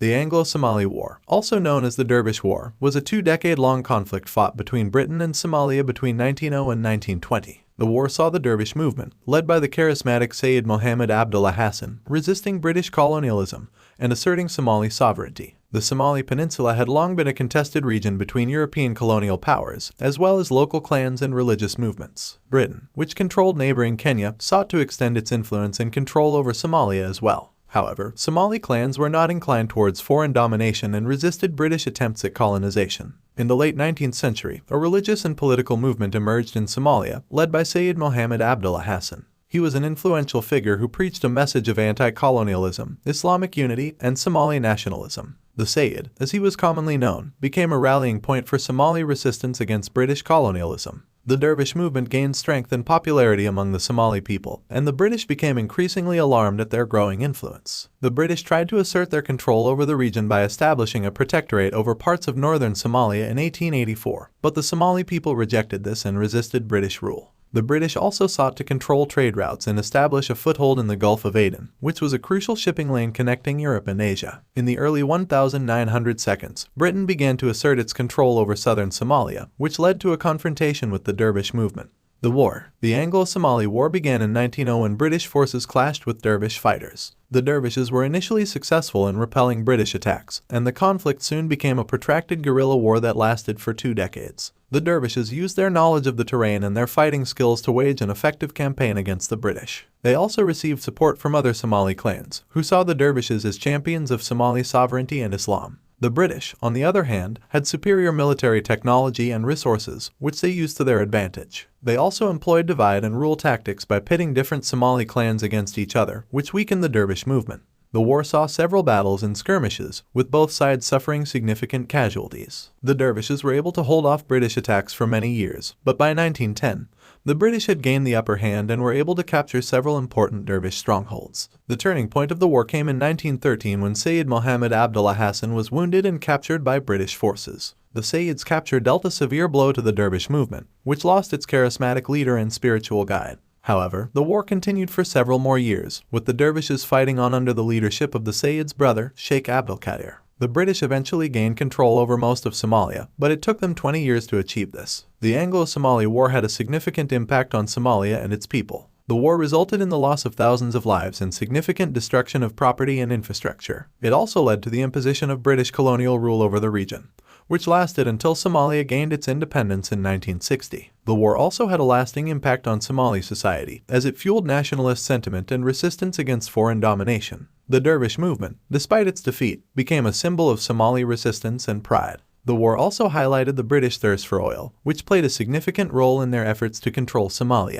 The Anglo-Somali War, also known as the Dervish War, was a two-decade-long conflict fought between Britain and Somalia between 1900 and 1920. The war saw the Dervish movement, led by the charismatic Sayyid Mohammed Abdullah Hassan, resisting British colonialism and asserting Somali sovereignty. The Somali Peninsula had long been a contested region between European colonial powers, as well as local clans and religious movements. Britain, which controlled neighboring Kenya, sought to extend its influence and control over Somalia as well. However, Somali clans were not inclined towards foreign domination and resisted British attempts at colonization. In the late 19th century, a religious and political movement emerged in Somalia, led by Sayyid Mohammed Abdullah Hassan. He was an influential figure who preached a message of anti-colonialism, Islamic unity, and Somali nationalism. The Sayyid, as he was commonly known, became a rallying point for Somali resistance against British colonialism. The Dervish movement gained strength and popularity among the Somali people, and the British became increasingly alarmed at their growing influence. The British tried to assert their control over the region by establishing a protectorate over parts of northern Somalia in 1884, but the Somali people rejected this and resisted British rule. The British also sought to control trade routes and establish a foothold in the Gulf of Aden, which was a crucial shipping lane connecting Europe and Asia. In the early 1900s, Britain began to assert its control over southern Somalia, which led to a confrontation with the Dervish movement. The Anglo-Somali War began in 1900 when British forces clashed with Dervish fighters. The Dervishes were initially successful in repelling British attacks, and the conflict soon became a protracted guerrilla war that lasted for 2 decades. The Dervishes used their knowledge of the terrain and their fighting skills to wage an effective campaign against the British. They also received support from other Somali clans, who saw the Dervishes as champions of Somali sovereignty and Islam. The British, on the other hand, had superior military technology and resources, which they used to their advantage. They also employed divide-and-rule tactics by pitting different Somali clans against each other, which weakened the Dervish movement. The war saw several battles and skirmishes, with both sides suffering significant casualties. The Dervishes were able to hold off British attacks for many years, but by 1910, the British had gained the upper hand and were able to capture several important Dervish strongholds. The turning point of the war came in 1913 when Sayyid Mohammed Abdullah Hassan was wounded and captured by British forces. The Sayyid's capture dealt a severe blow to the Dervish movement, which lost its charismatic leader and spiritual guide. However, the war continued for several more years, with the Dervishes fighting on under the leadership of the Sayyid's brother, Sheikh Abdulkadir. The British eventually gained control over most of Somalia, but it took them 20 years to achieve this. The Anglo-Somali War had a significant impact on Somalia and its people. The war resulted in the loss of thousands of lives and significant destruction of property and infrastructure. It also led to the imposition of British colonial rule over the region, which lasted until Somalia gained its independence in 1960. The war also had a lasting impact on Somali society, as it fueled nationalist sentiment and resistance against foreign domination. The Dervish movement, despite its defeat, became a symbol of Somali resistance and pride. The war also highlighted the British thirst for oil, which played a significant role in their efforts to control Somalia.